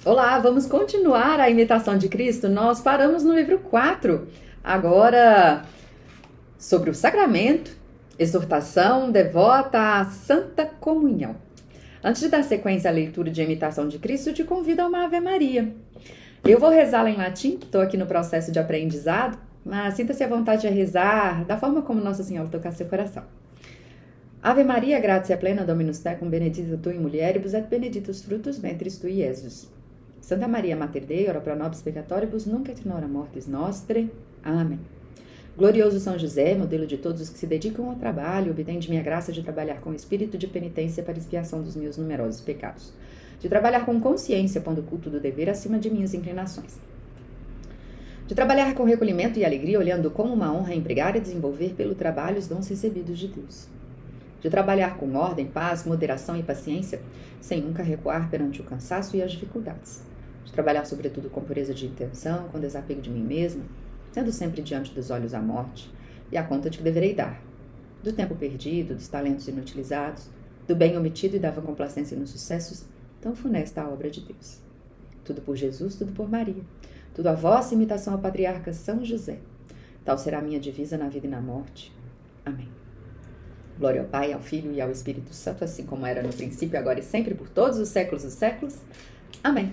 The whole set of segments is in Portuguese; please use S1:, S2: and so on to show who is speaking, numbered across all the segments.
S1: Olá, vamos continuar a imitação de Cristo. Nós paramos no livro 4, agora sobre o sacramento, exortação devota à Santa Comunhão. Antes de dar sequência à leitura de imitação de Cristo, te convido a uma Ave Maria. Eu vou rezá-la em latim, estou aqui no processo de aprendizado, mas sinta-se à vontade de rezar da forma como Nossa Senhora tocar seu coração. Ave Maria, gratia plena, Dominus tecum, benedicta tu in mulieribus, et benedictus fructus ventris tui, Iesus. Santa Maria Mater Dei, ora pro nobis peccatoribus, nunc et in hora mortis nostre. Amém. Glorioso São José, modelo de todos os que se dedicam ao trabalho, obtende-me a graça de trabalhar com espírito de penitência para expiação dos meus numerosos pecados, de trabalhar com consciência, pondo o culto do dever acima de minhas inclinações, de trabalhar com recolhimento e alegria, olhando como uma honra empregar e desenvolver pelo trabalho os dons recebidos de Deus, de trabalhar com ordem, paz, moderação e paciência, sem nunca recuar perante o cansaço e as dificuldades, de trabalhar sobretudo com pureza de intenção, com desapego de mim mesma, tendo sempre diante dos olhos a morte e a conta de que deverei dar, do tempo perdido, dos talentos inutilizados, do bem omitido e da vã complacência nos sucessos, tão funesta a obra de Deus. Tudo por Jesus, tudo por Maria, tudo a vossa imitação ao patriarca São José. Tal será a minha divisa na vida e na morte. Amém. Glória ao Pai, ao Filho e ao Espírito Santo, assim como era no princípio, agora e sempre, por todos os séculos dos séculos. Amém.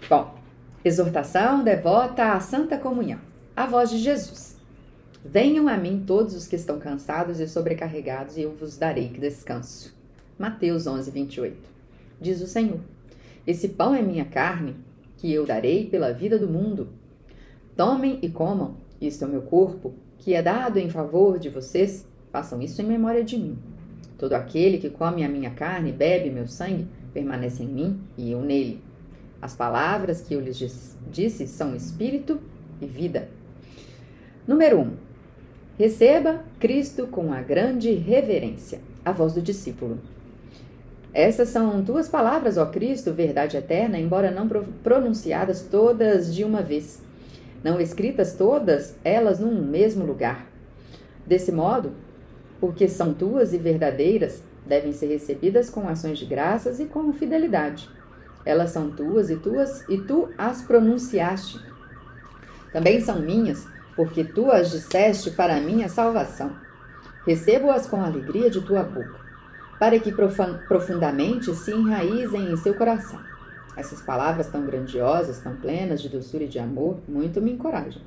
S1: Bom, exortação devota à Santa Comunhão. A voz de Jesus. Venham a mim todos os que estão cansados e sobrecarregados, e eu vos darei descanso. Mateus 11, 28. Diz o Senhor: esse pão é minha carne, que eu darei pela vida do mundo. Tomem e comam, isto é o meu corpo, que é dado em favor de vocês. Façam isso em memória de mim. Todo aquele que come a minha carne e bebe meu sangue, permanece em mim e eu nele. As palavras que eu lhes disse são espírito e vida. Número 1. Receba Cristo com a grande reverência. A voz do discípulo. Essas são tuas palavras, ó Cristo, verdade eterna, embora não pronunciadas todas de uma vez, não escritas todas elas num mesmo lugar. Desse modo, porque são tuas e verdadeiras, devem ser recebidas com ações de graças e com fidelidade. Elas são tuas e tu as pronunciaste. Também são minhas, porque tu as disseste para a minha salvação. Recebo-as com a alegria de tua boca, para que profundamente se enraizem em seu coração. Essas palavras tão grandiosas, tão plenas de doçura e de amor, muito me encorajam.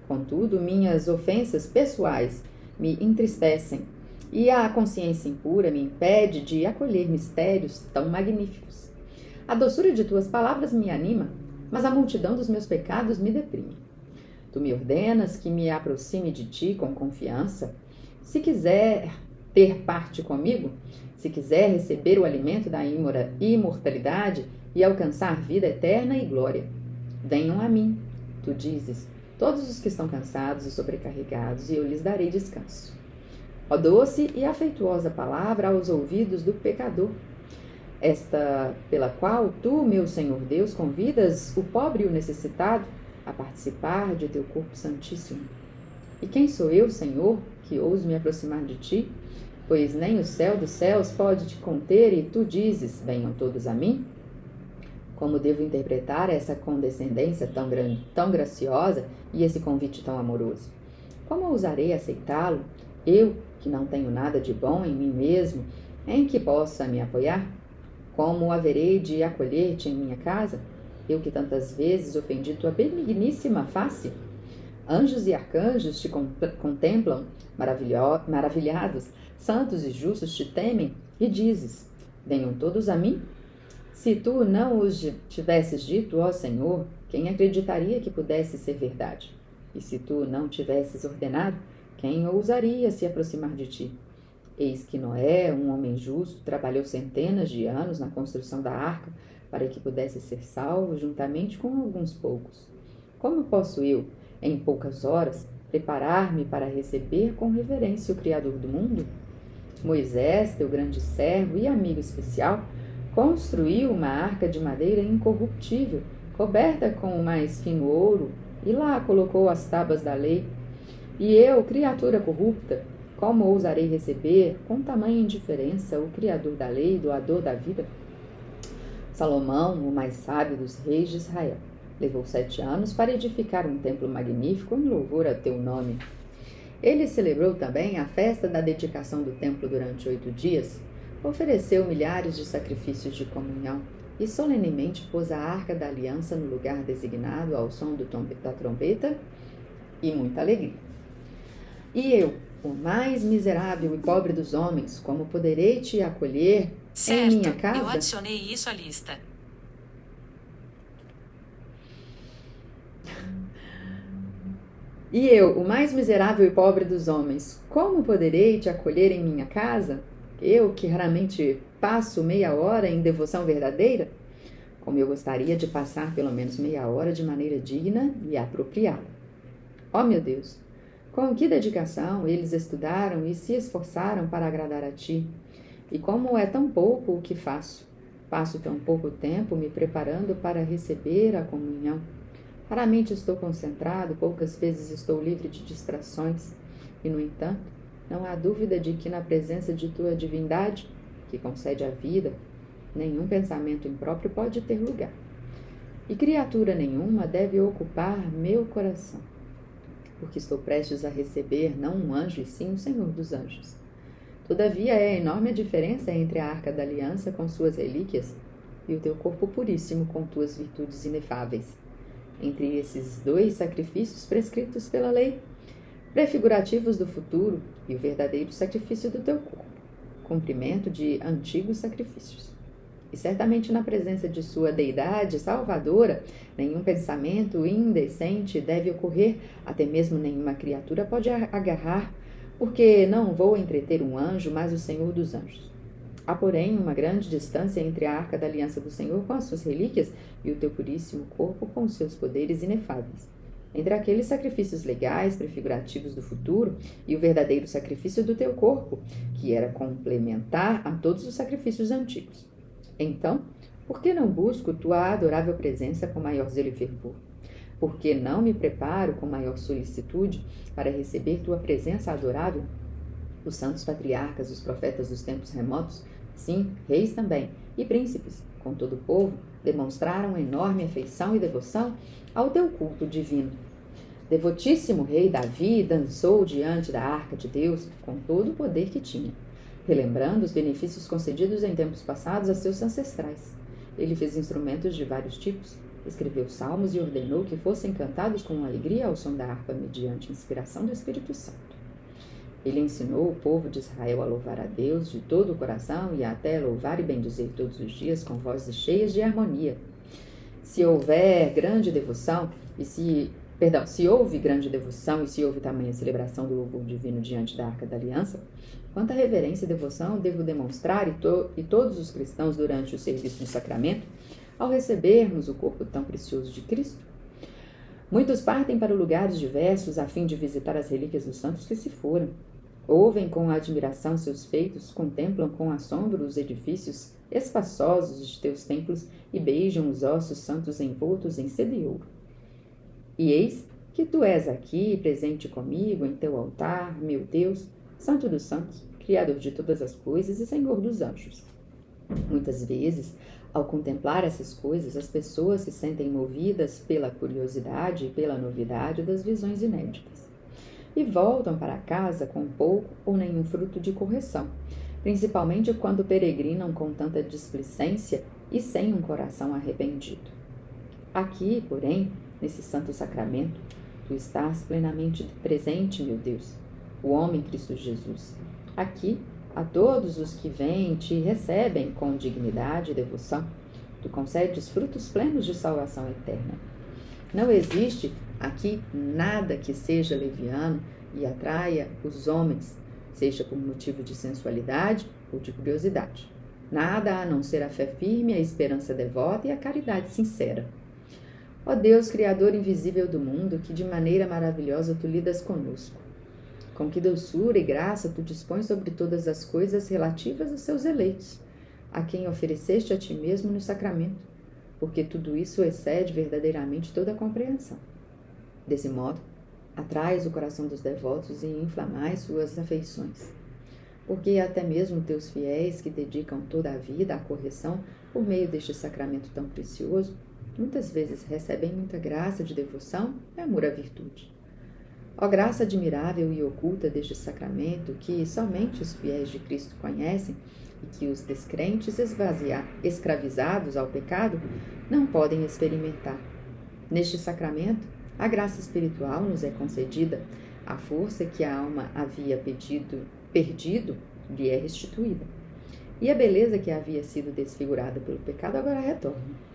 S1: Contudo, minhas ofensas pessoais me entristecem, e a consciência impura me impede de acolher mistérios tão magníficos. A doçura de tuas palavras me anima, mas a multidão dos meus pecados me deprime. Tu me ordenas que me aproxime de ti com confiança. Se quiser ter parte comigo, se quiser receber o alimento da imortalidade e alcançar vida eterna e glória, venham a mim, tu dizes, todos os que estão cansados e sobrecarregados, e eu lhes darei descanso. Ó doce e afetuosa palavra aos ouvidos do pecador, esta pela qual tu, meu Senhor Deus, convidas o pobre e o necessitado a participar de teu corpo santíssimo. E quem sou eu, Senhor, que ouso me aproximar de ti? Pois nem o céu dos céus pode te conter, e tu dizes, venham todos a mim? Como devo interpretar essa condescendência tão graciosa e esse convite tão amoroso? Como ousarei aceitá-lo, eu, que não tenho nada de bom em mim mesmo, em que possa me apoiar? Como haverei de acolher-te em minha casa, eu que tantas vezes ofendi tua benigníssima face? Anjos e arcanjos te contemplam maravilhados, santos e justos te temem, e dizes, venham todos a mim? Se tu não os tivesses dito, ó Senhor, quem acreditaria que pudesse ser verdade? E se tu não tivesses ordenado, quem ousaria se aproximar de ti? Eis que Noé, um homem justo, trabalhou centenas de anos na construção da arca para que pudesse ser salvo juntamente com alguns poucos. Como posso eu, em poucas horas, preparar-me para receber com reverência o Criador do mundo? Moisés, teu grande servo e amigo especial, construiu uma arca de madeira incorruptível, coberta com o mais fino ouro, e lá colocou as tábuas da lei. E eu, criatura corrupta, como ousarei receber, com tamanha indiferença, o Criador da lei e doador da vida? Salomão, o mais sábio dos reis de Israel, levou 7 anos para edificar um templo magnífico em louvor a teu nome. Ele celebrou também a festa da dedicação do templo durante 8 dias, ofereceu milhares de sacrifícios de comunhão e solenemente pôs a arca da aliança no lugar designado ao som da trombeta e muita alegria. E eu, o mais miserável e pobre dos homens, como poderei te acolher em minha casa?
S2: Eu adicionei isso à lista.
S1: E eu, o mais miserável e pobre dos homens, como poderei te acolher em minha casa? Eu, que raramente passo meia hora em devoção verdadeira? Como eu gostaria de passar pelo menos meia hora de maneira digna e apropriada. Ó meu Deus, com que dedicação eles estudaram e se esforçaram para agradar a ti. E como é tão pouco o que faço. Passo tão pouco tempo me preparando para receber a comunhão. Raramente estou concentrado, poucas vezes estou livre de distrações. E, no entanto, não há dúvida de que na presença de tua divindade, que concede a vida, nenhum pensamento impróprio pode ter lugar. E criatura nenhuma deve ocupar meu coração, porque estou prestes a receber não um anjo, e sim o Senhor dos anjos. Todavia é enorme a diferença entre a arca da aliança com suas relíquias e o teu corpo puríssimo com tuas virtudes inefáveis. Entre esses 2 sacrifícios prescritos pela lei, prefigurativos do futuro e o verdadeiro sacrifício do teu corpo, cumprimento de antigos sacrifícios. E certamente na presença de sua deidade salvadora, nenhum pensamento indecente deve ocorrer, até mesmo nenhuma criatura pode agarrar, porque não vou entreter um anjo, mas o Senhor dos anjos. Há, porém, uma grande distância entre a arca da aliança do Senhor com as suas relíquias e o teu puríssimo corpo com os seus poderes inefáveis. Entre aqueles sacrifícios legais, prefigurativos do futuro, e o verdadeiro sacrifício do teu corpo, que era complementar a todos os sacrifícios antigos. Então, por que não busco tua adorável presença com maior zelo e fervor? Por que não me preparo com maior solicitude para receber tua presença adorável? Os santos patriarcas, os profetas dos tempos remotos, sim, reis também, e príncipes, com todo o povo, demonstraram enorme afeição e devoção ao teu culto divino. Devotíssimo rei Davi dançou diante da arca de Deus com todo o poder que tinha, relembrando os benefícios concedidos em tempos passados a seus ancestrais. Ele fez instrumentos de vários tipos, escreveu salmos e ordenou que fossem cantados com alegria ao som da harpa mediante inspiração do Espírito Santo. Ele ensinou o povo de Israel a louvar a Deus de todo o coração e até louvar e bendizer todos os dias com vozes cheias de harmonia. Se houve grande devoção e se houve tamanha celebração do louvor divino diante da Arca da Aliança, quanta reverência e devoção devo demonstrar e todos os cristãos durante o serviço do sacramento, ao recebermos o corpo tão precioso de Cristo? Muitos partem para lugares diversos a fim de visitar as relíquias dos santos que se foram. Ouvem com admiração seus feitos, contemplam com assombro os edifícios espaçosos de teus templos e beijam os ossos santos envoltos em seda e ouro. E eis que tu és aqui, presente comigo em teu altar, meu Deus, Santo dos Santos, Criador de todas as coisas e Senhor dos anjos. Muitas vezes, ao contemplar essas coisas, as pessoas se sentem movidas pela curiosidade e pela novidade das visões inéditas e voltam para casa com pouco ou nenhum fruto de correção, principalmente quando peregrinam com tanta displicência e sem um coração arrependido. Aqui, porém, nesse santo sacramento, tu estás plenamente presente, meu Deus, o homem Cristo Jesus. Aqui, a todos os que vêm te recebem com dignidade e devoção, tu concedes frutos plenos de salvação eterna. Não existe aqui nada que seja leviano e atraia os homens, seja por motivo de sensualidade ou de curiosidade. Nada a não ser a fé firme, a esperança devota e a caridade sincera. Ó Deus, Criador invisível do mundo, que de maneira maravilhosa tu lidas conosco. Com que doçura e graça tu dispões sobre todas as coisas relativas aos seus eleitos, a quem ofereceste a ti mesmo no sacramento, porque tudo isso excede verdadeiramente toda a compreensão. Desse modo, atrais o coração dos devotos e inflamais suas afeições. Porque até mesmo teus fiéis, que dedicam toda a vida à correção, por meio deste sacramento tão precioso, muitas vezes recebem muita graça de devoção e amor à virtude. Ó graça admirável e oculta deste sacramento, que somente os fiéis de Cristo conhecem e que os descrentes escravizados ao pecado não podem experimentar. Neste sacramento, a graça espiritual nos é concedida, a força que a alma havia perdido lhe é restituída, e a beleza que havia sido desfigurada pelo pecado agora retorna.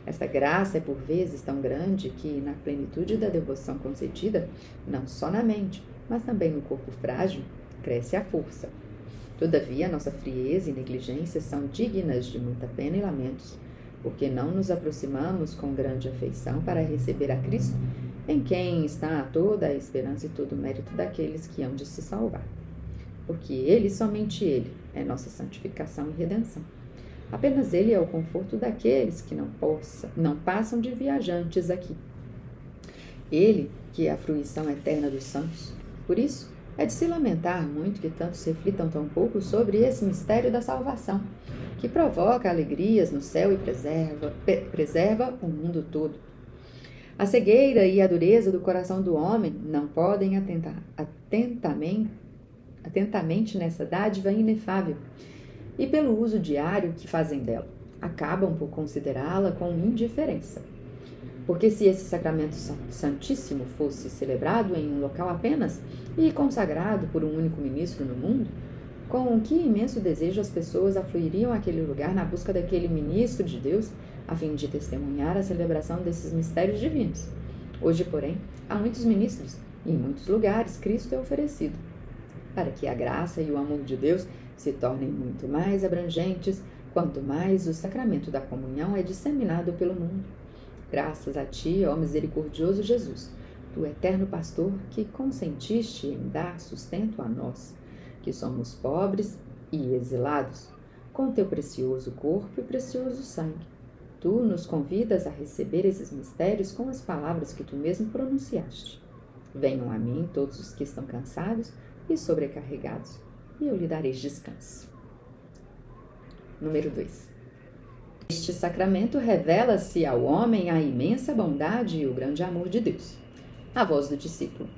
S1: Esta graça é por vezes tão grande que, na plenitude da devoção concedida, não só na mente, mas também no corpo frágil, cresce a força. Todavia, nossa frieza e negligência são dignas de muita pena e lamentos, porque não nos aproximamos com grande afeição para receber a Cristo, em quem está toda a esperança e todo o mérito daqueles que hão de se salvar. Porque Ele, somente Ele, é nossa santificação e redenção. Apenas Ele é o conforto daqueles que não passam de viajantes aqui. Ele, que é a fruição eterna dos santos. Por isso, é de se lamentar muito que tantos reflitam tão pouco sobre esse mistério da salvação, que provoca alegrias no céu e preserva o mundo todo. A cegueira e a dureza do coração do homem não podem atentamente nessa dádiva inefável, e pelo uso diário que fazem dela, acabam por considerá-la com indiferença. Porque se esse sacramento santíssimo fosse celebrado em um local apenas e consagrado por um único ministro no mundo, com que imenso desejo as pessoas afluiriam àquele lugar na busca daquele ministro de Deus, a fim de testemunhar a celebração desses mistérios divinos. Hoje, porém, há muitos ministros e em muitos lugares Cristo é oferecido, para que a graça e o amor de Deus se tornem muito mais abrangentes, quanto mais o sacramento da comunhão é disseminado pelo mundo. Graças a ti, ó misericordioso Jesus, tu eterno pastor, que consentiste em dar sustento a nós, que somos pobres e exilados, com teu precioso corpo e precioso sangue. Tu nos convidas a receber esses mistérios com as palavras que tu mesmo pronunciaste. Venham a mim todos os que estão cansados e sobrecarregados, e eu lhe darei descanso. Número 2. Este sacramento revela-se ao homem a imensa bondade e o grande amor de Deus. A voz do discípulo.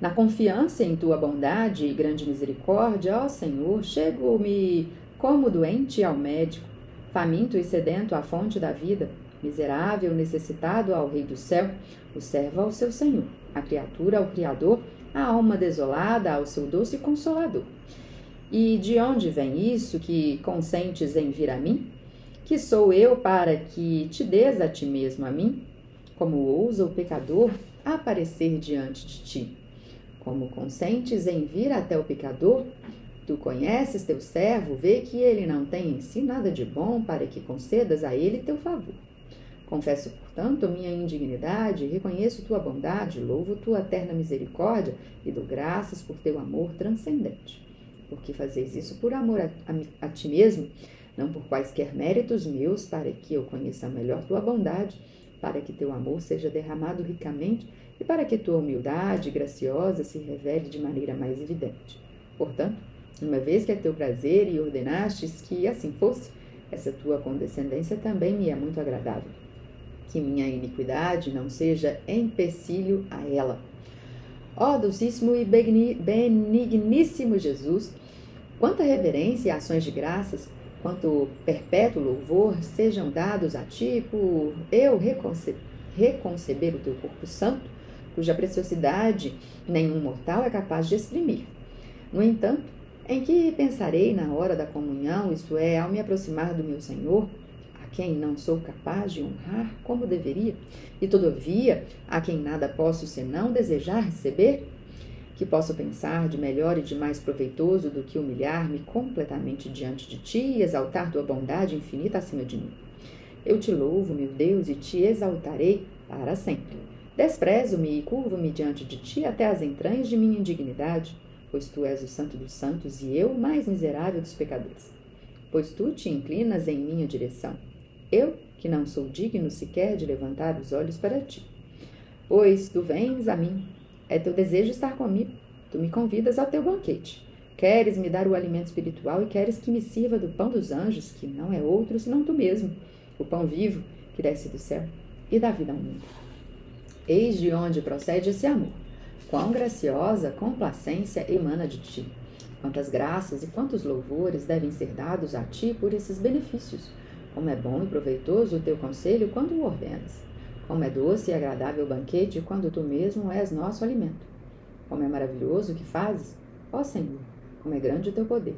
S1: Na confiança em tua bondade e grande misericórdia, ó Senhor, chego-me como doente ao médico, faminto e sedento à fonte da vida, miserável, necessitado ao Rei do céu, o servo ao seu Senhor, a criatura ao Criador, a alma desolada ao seu doce Consolador. E de onde vem isso que consentes em vir a mim? Que sou eu para que te des a ti mesmo a mim? Como ousa o pecador aparecer diante de ti? Como consentes em vir até o pecador? Tu conheces teu servo, vê que ele não tem em si nada de bom para que concedas a ele teu favor. Confesso, portanto, minha indignidade, reconheço tua bondade, louvo tua eterna misericórdia e dou graças por teu amor transcendente. Porque fazeis isso por amor a ti mesmo, não por quaisquer méritos meus, para que eu conheça melhor tua bondade, para que teu amor seja derramado ricamente e para que tua humildade graciosa se revele de maneira mais evidente. Portanto, uma vez que é teu prazer e ordenastes que assim fosse, essa tua condescendência também me é muito agradável. Que minha iniquidade não seja empecilho a ela. Ó dulcíssimo e benigníssimo Jesus, quanta reverência e ações de graças, quanto perpétuo louvor sejam dados a ti por eu reconceber o teu corpo santo, cuja preciosidade nenhum mortal é capaz de exprimir. No entanto, em que pensarei na hora da comunhão, isto é, ao me aproximar do meu Senhor, a quem não sou capaz de honrar como deveria, e todavia a quem nada posso senão desejar receber? Que posso pensar de melhor e de mais proveitoso do que humilhar-me completamente diante de ti e exaltar tua bondade infinita acima de mim? Eu te louvo, meu Deus, e te exaltarei para sempre. Desprezo-me e curvo-me diante de ti até as entranhas de minha indignidade, pois tu és o santo dos santos e eu o mais miserável dos pecadores. Pois tu te inclinas em minha direção, eu que não sou digno sequer de levantar os olhos para ti. Pois tu vens a mim, é teu desejo estar comigo, tu me convidas ao teu banquete, Queres me dar o alimento espiritual e queres que me sirva do pão dos anjos, que não é outro senão tu mesmo, o pão vivo que desce do céu e dá vida ao mundo. Eis de onde procede esse amor. Quão graciosa complacência emana de ti. Quantas graças e quantos louvores devem ser dados a ti por esses benefícios. Como é bom e proveitoso o teu conselho quando o ordenas. Como é doce e agradável o banquete quando tu mesmo és nosso alimento. Como é maravilhoso o que fazes, ó Senhor, como é grande o teu poder.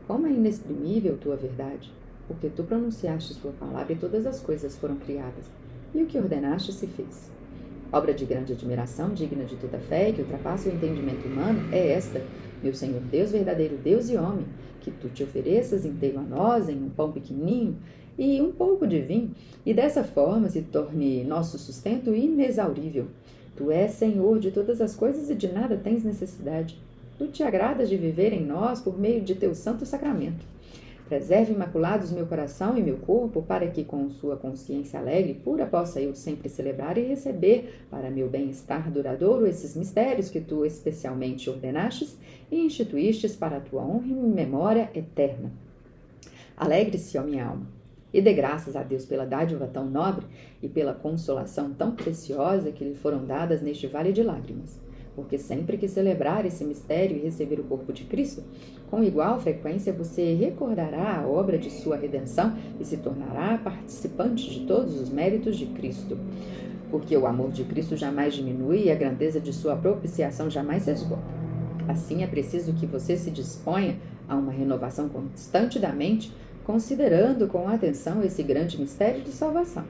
S1: Como é inexprimível tua verdade, porque tu pronunciaste tua palavra e todas as coisas foram criadas, e o que ordenaste se fez. Obra de grande admiração, digna de toda fé e que ultrapassa o entendimento humano, é esta, meu Senhor Deus, verdadeiro Deus e homem, que tu te ofereças inteiro a nós em um pão pequenino e um pouco de vinho, e dessa forma se torne nosso sustento inexaurível. Tu és Senhor de todas as coisas e de nada tens necessidade. Tu te agradas de viver em nós por meio de teu santo sacramento. Preserve imaculados meu coração e meu corpo, para que com sua consciência alegre e pura possa eu sempre celebrar e receber, para meu bem-estar duradouro, esses mistérios que tu especialmente ordenastes e instituístes para a tua honra e memória eterna. Alegre-se, ó minha alma, e dê graças a Deus pela dádiva tão nobre e pela consolação tão preciosa que lhe foram dadas neste vale de lágrimas. Porque sempre que celebrar esse mistério e receber o corpo de Cristo, com igual frequência você recordará a obra de sua redenção e se tornará participante de todos os méritos de Cristo. Porque o amor de Cristo jamais diminui e a grandeza de sua propiciação jamais se esgota. Assim é preciso que você se disponha a uma renovação constante da mente, considerando com atenção esse grande mistério de salvação.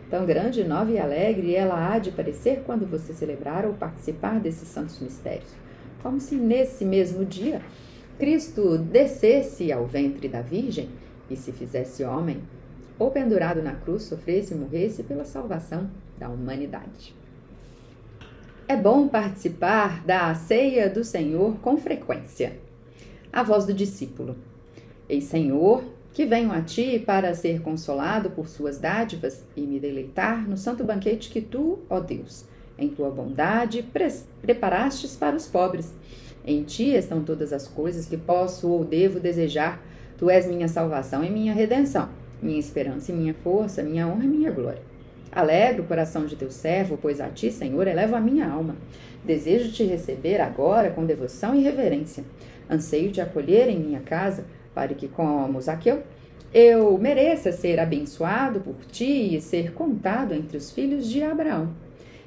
S1: Tão grande, nova e alegre ela há de parecer quando você celebrar ou participar desses santos mistérios, como se nesse mesmo dia Cristo descesse ao ventre da Virgem e se fizesse homem, ou pendurado na cruz sofresse e morresse pela salvação da humanidade. É bom participar da ceia do Senhor com frequência. A voz do discípulo: Ei, Senhor, que venho a ti para ser consolado por suas dádivas e me deleitar no santo banquete que tu, ó Deus, em tua bondade preparastes para os pobres. Em ti estão todas as coisas que posso ou devo desejar. Tu és minha salvação e minha redenção, minha esperança e minha força, minha honra e minha glória. Alegra o coração de teu servo, pois a ti, Senhor, elevo a minha alma. Desejo te receber agora com devoção e reverência. Anseio te acolher em minha casa, para que, como Zaqueu, eu mereça ser abençoado por ti e ser contado entre os filhos de Abraão.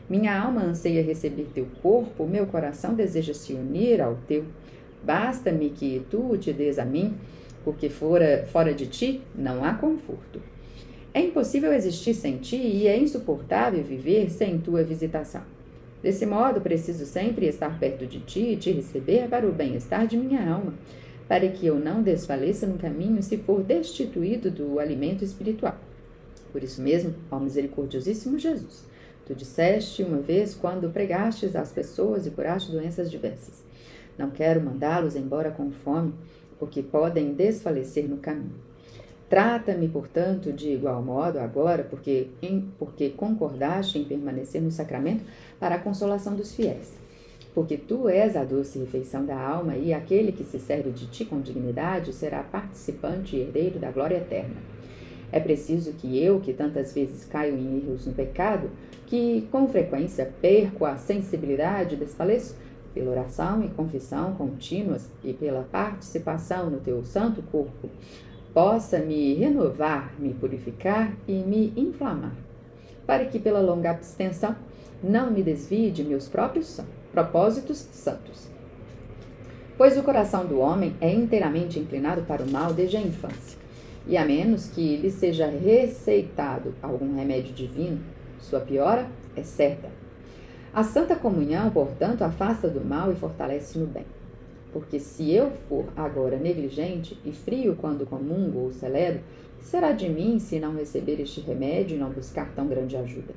S1: Minha alma anseia receber teu corpo, meu coração deseja se unir ao teu. Basta-me que tu te des a mim, porque fora de ti não há conforto. É impossível existir sem ti e é insuportável viver sem tua visitação. Desse modo, preciso sempre estar perto de ti e te receber para o bem-estar de minha alma, para que eu não desfaleça no caminho se for destituído do alimento espiritual. Por isso mesmo, ó misericordiosíssimo Jesus, tu disseste uma vez quando pregastes às pessoas e curaste doenças diversas: não quero mandá-los embora com fome, porque podem desfalecer no caminho. Trata-me, portanto, de igual modo agora, porque concordaste em permanecer no sacramento para a consolação dos fiéis. Porque tu és a doce refeição da alma e aquele que se serve de ti com dignidade será participante e herdeiro da glória eterna. É preciso que eu, que tantas vezes caio em erros no pecado, que com frequência perco a sensibilidade e desfaleço, pela oração e confissão contínuas e pela participação no teu santo corpo, possa me renovar, me purificar e me inflamar, para que pela longa abstenção não me desvie de meus próprios propósitos santos. Pois o coração do homem é inteiramente inclinado para o mal desde a infância, e a menos que lhe seja receitado algum remédio divino, sua piora é certa. A Santa Comunhão, portanto, afasta do mal e fortalece no bem. Porque se eu for agora negligente e frio quando comungo ou celebro, será de mim se não receber este remédio e não buscar tão grande ajuda?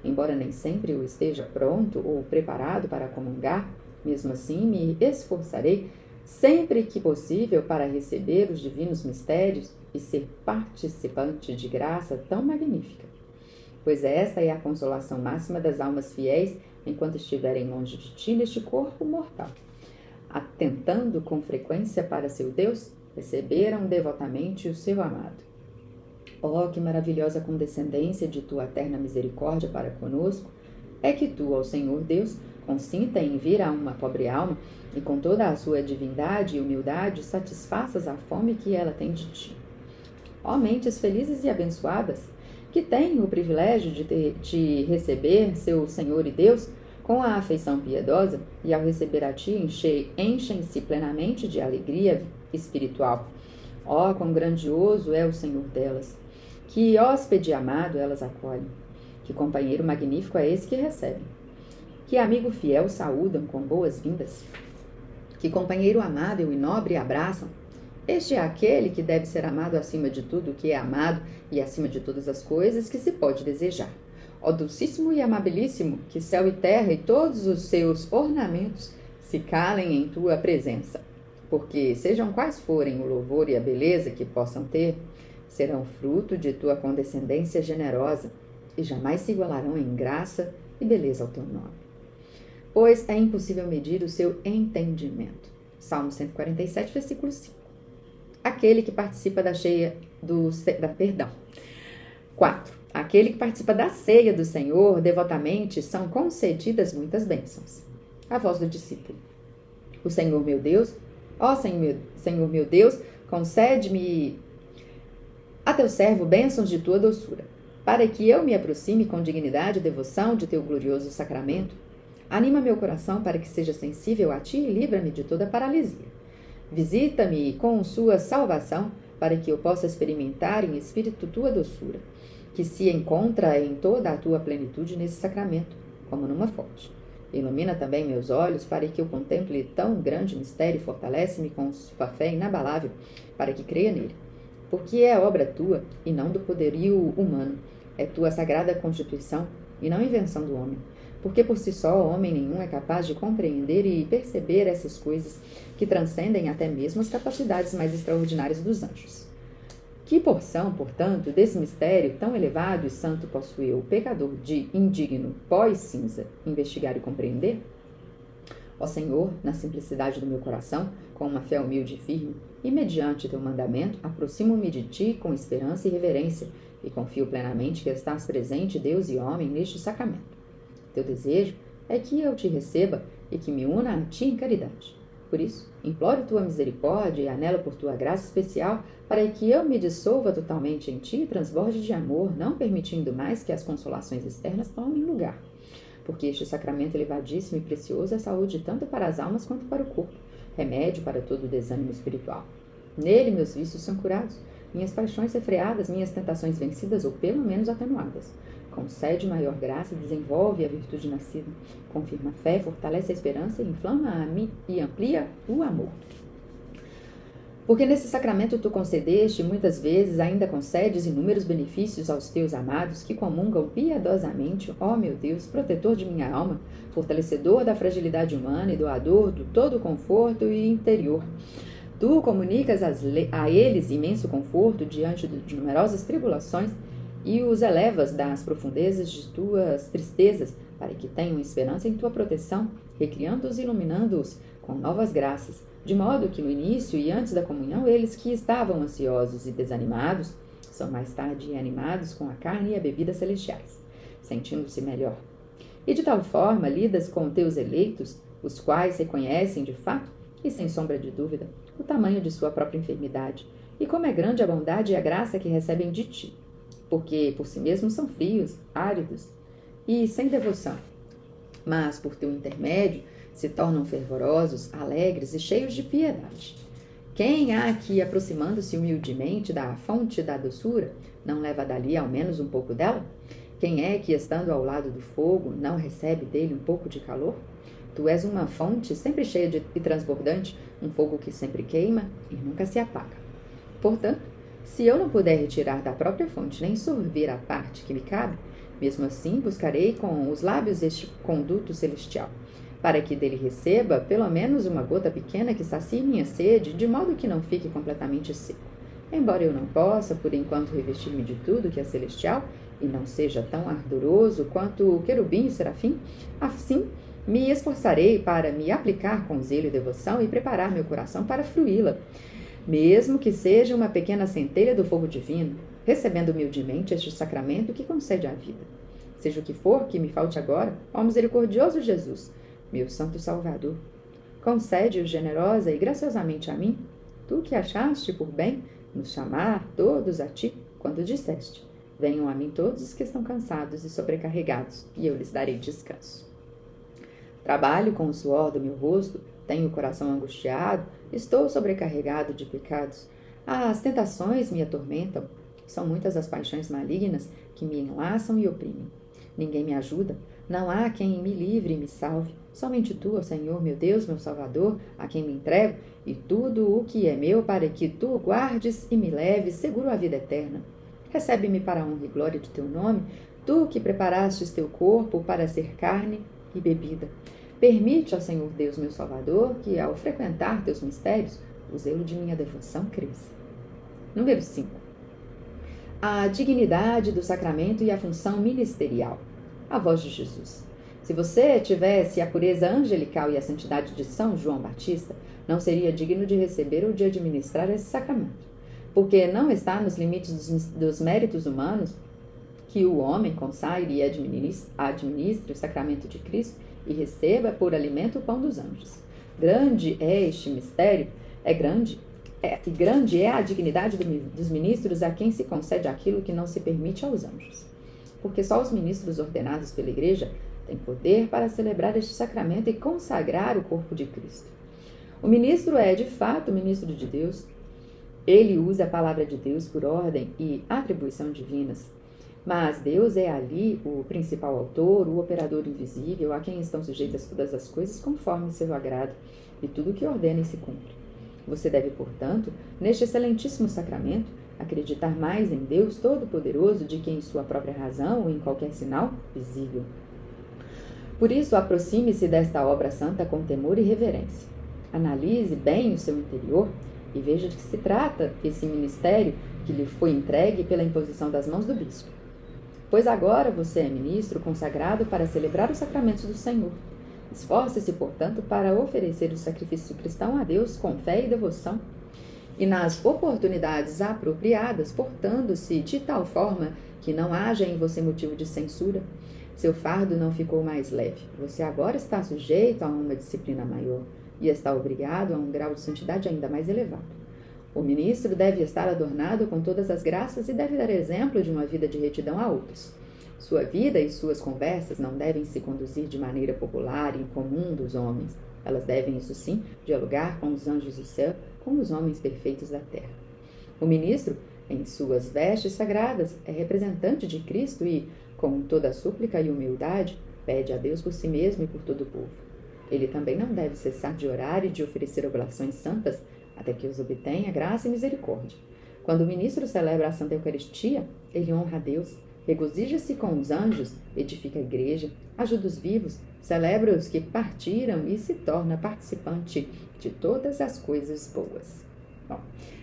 S1: Embora nem sempre eu esteja pronto ou preparado para comungar, mesmo assim me esforçarei sempre que possível para receber os divinos mistérios e ser participante de graça tão magnífica. Pois esta é a consolação máxima das almas fiéis enquanto estiverem longe de ti neste corpo mortal. atentando com frequência para seu Deus, receberam devotamente o seu amado. Oh, que maravilhosa condescendência de tua eterna misericórdia para conosco, é que tu, ó Senhor Deus, consinta em vir a uma pobre alma e com toda a sua divindade e humildade satisfaças a fome que ela tem de ti. Ó mentes felizes e abençoadas, que têm o privilégio de receber seu Senhor e Deus com a afeição piedosa e ao receber a ti enchem-se plenamente de alegria espiritual. Ó, quão grandioso é o Senhor delas! Que hóspede amado elas acolhem! Que companheiro magnífico é esse que recebe! Que amigo fiel saúdam com boas-vindas! Que companheiro amável e nobre abraçam! Este é aquele que deve ser amado acima de tudo o que é amado e acima de todas as coisas que se pode desejar. Ó dulcíssimo e amabilíssimo, que céu e terra e todos os seus ornamentos se calem em tua presença, porque, sejam quais forem o louvor e a beleza que possam ter, serão fruto de tua condescendência generosa e jamais se igualarão em graça e beleza ao teu nome. Pois é impossível medir o seu entendimento. Salmo 147, versículo 5. Aquele que participa da ceia do... 4. Aquele que participa da ceia do Senhor devotamente são concedidas muitas bênçãos. A voz do discípulo. O Senhor meu Deus, ó Senhor meu Deus, concede-me a teu servo bênçãos de tua doçura, para que eu me aproxime com dignidade e devoção de teu glorioso sacramento. Anima meu coração para que seja sensível a ti e livra-me de toda paralisia. Visita-me com sua salvação, para que eu possa experimentar em espírito tua doçura, que se encontra em toda a tua plenitude nesse sacramento, como numa fonte. Ilumina também meus olhos, para que eu contemple tão grande mistério e fortalece-me com sua fé inabalável, para que creia nele. Porque é obra tua, e não do poderio humano, é tua sagrada constituição, e não invenção do homem. Porque por si só homem nenhum é capaz de compreender e perceber essas coisas que transcendem até mesmo as capacidades mais extraordinárias dos anjos. Que porção, portanto, desse mistério tão elevado e santo posso eu, pecador de indigno, pós-cinza, investigar e compreender? Ó Senhor, na simplicidade do meu coração, com uma fé humilde e firme, e mediante teu mandamento, aproximo-me de ti com esperança e reverência, e confio plenamente que estás presente, Deus e homem, neste sacramento. Teu desejo é que eu te receba e que me una a ti em caridade. Por isso, imploro tua misericórdia e anelo por tua graça especial para que eu me dissolva totalmente em ti e transborde de amor, não permitindo mais que as consolações externas tomem lugar. Porque este sacramento elevadíssimo e precioso é saúde tanto para as almas quanto para o corpo, remédio para todo o desânimo espiritual. Nele meus vícios são curados, minhas paixões refreadas, minhas tentações vencidas ou pelo menos atenuadas. Concede maior graça e desenvolve a virtude nascida. Confirma a fé, fortalece a esperança e inflama e amplia o amor. Porque nesse sacramento tu concedeste, muitas vezes ainda concedes inúmeros benefícios aos teus amados que comungam piedosamente, ó meu Deus, protetor de minha alma, fortalecedor da fragilidade humana e doador do todo conforto e interior. Tu comunicas a eles imenso conforto diante de numerosas tribulações e os elevas das profundezas de tuas tristezas, para que tenham esperança em tua proteção, recriando-os e iluminando-os com novas graças, de modo que no início e antes da comunhão eles que estavam ansiosos e desanimados, são mais tarde animados com a carne e a bebida celestiais, sentindo-se melhor. E de tal forma lidas com teus eleitos, os quais reconhecem de fato, e sem sombra de dúvida, o tamanho de sua própria enfermidade, e como é grande a bondade e a graça que recebem de ti, porque por si mesmos são frios, áridos e sem devoção, mas por teu intermédio se tornam fervorosos, alegres e cheios de piedade. Quem há que, aproximando-se humildemente da fonte da doçura, não leva dali ao menos um pouco dela? Quem é que, estando ao lado do fogo, não recebe dele um pouco de calor? Tu és uma fonte sempre cheia e transbordante, um fogo que sempre queima e nunca se apaga. Portanto, se eu não puder retirar da própria fonte nem sorver a parte que me cabe, mesmo assim buscarei com os lábios este conduto celestial, para que dele receba pelo menos uma gota pequena que sacie minha sede, de modo que não fique completamente seco. Embora eu não possa, por enquanto, revestir-me de tudo que é celestial, e não seja tão ardoroso quanto o querubim e o serafim, assim Me esforçarei para me aplicar com zelo e devoção e preparar meu coração para fruí-la, mesmo que seja uma pequena centelha do fogo divino, recebendo humildemente este sacramento que concede a vida. Seja o que for que me falte agora, ó misericordioso Jesus, meu santo Salvador, concede-o generosa e graciosamente a mim, tu que achaste por bem nos chamar todos a ti, quando disseste: venham a mim todos os que estão cansados e sobrecarregados, e eu lhes darei descanso. Trabalho com o suor do meu rosto, tenho o coração angustiado, estou sobrecarregado de pecados. As tentações me atormentam, são muitas as paixões malignas que me enlaçam e oprimem. Ninguém me ajuda, não há quem me livre e me salve. Somente tu, ó Senhor, meu Deus, meu Salvador, a quem me entrego, e tudo o que é meu para que tu guardes e me leves seguro à vida eterna. Recebe-me para a honra e glória de teu nome, tu que preparastes teu corpo para ser carne e bebida. Permite, ó Senhor Deus, meu Salvador, que ao frequentar teus mistérios, o zelo de minha devoção cresça. Número 5. A dignidade do sacramento e a função ministerial. A voz de Jesus. Se você tivesse a pureza angelical e a santidade de São João Batista, não seria digno de receber ou de administrar esse sacramento, porque não está nos limites dos méritos humanos que o homem consagre e administre o sacramento de Cristo e receba por alimento o pão dos anjos. Grande é este mistério, grande é a dignidade dos ministros a quem se concede aquilo que não se permite aos anjos. Porque só os ministros ordenados pela Igreja têm poder para celebrar este sacramento e consagrar o corpo de Cristo. O ministro é, de fato, ministro de Deus. Ele usa a palavra de Deus por ordem e atribuição divinas. Mas Deus é ali o principal autor, o operador invisível, a quem estão sujeitas todas as coisas conforme seu agrado, e tudo o que ordena e se cumpre. Você deve, portanto, neste excelentíssimo sacramento, acreditar mais em Deus Todo-Poderoso do que em sua própria razão ou em qualquer sinal visível. Por isso, aproxime-se desta obra santa com temor e reverência. Analise bem o seu interior e veja de que se trata esse ministério que lhe foi entregue pela imposição das mãos do bispo. Pois agora você é ministro consagrado para celebrar os sacramentos do Senhor. Esforce-se, portanto, para oferecer o sacrifício cristão a Deus com fé e devoção, e nas oportunidades apropriadas, portando-se de tal forma que não haja em você motivo de censura. Seu fardo não ficou mais leve. Você agora está sujeito a uma disciplina maior e está obrigado a um grau de santidade ainda mais elevado. O ministro deve estar adornado com todas as graças e deve dar exemplo de uma vida de retidão a outros. Sua vida e suas conversas não devem se conduzir de maneira popular e incomum dos homens. Elas devem, isso sim, dialogar com os anjos do céu, com os homens perfeitos da terra. O ministro, em suas vestes sagradas, é representante de Cristo e, com toda a súplica e humildade, pede a Deus por si mesmo e por todo o povo. Ele também não deve cessar de orar e de oferecer oblações santas, até que os obtenha graça e misericórdia. Quando o ministro celebra a Santa Eucaristia, ele honra a Deus, regozija-se com os anjos, edifica a igreja, ajuda os vivos, celebra os que partiram e se torna participante de todas as coisas boas. Bom,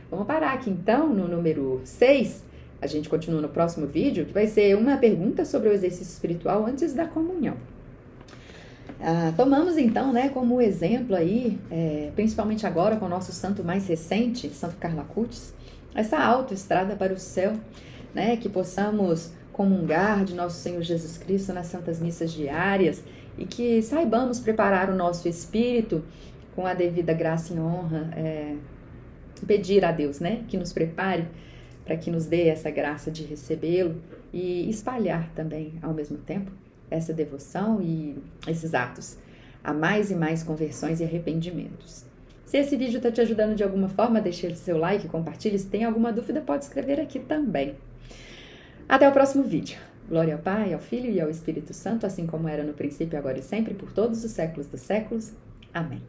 S1: vamos parar aqui então no número 6. A gente continua no próximo vídeo, que vai ser uma pergunta sobre o exercício espiritual antes da comunhão. Tomamos então, como exemplo aí, principalmente agora com o nosso santo mais recente, Santo Carlo Acutis, essa autoestrada para o céu, que possamos comungar de nosso Senhor Jesus Cristo nas santas missas diárias e que saibamos preparar o nosso espírito com a devida graça e honra, pedir a Deus, que nos prepare para que nos dê essa graça de recebê-lo e espalhar também ao mesmo tempo essa devoção e esses atos a mais e mais conversões e arrependimentos. Se esse vídeo está te ajudando de alguma forma, deixe o seu like, compartilhe. Se tem alguma dúvida, pode escrever aqui também. Até o próximo vídeo. Glória ao Pai, ao Filho e ao Espírito Santo, assim como era no princípio, agora e sempre, por todos os séculos dos séculos. Amém.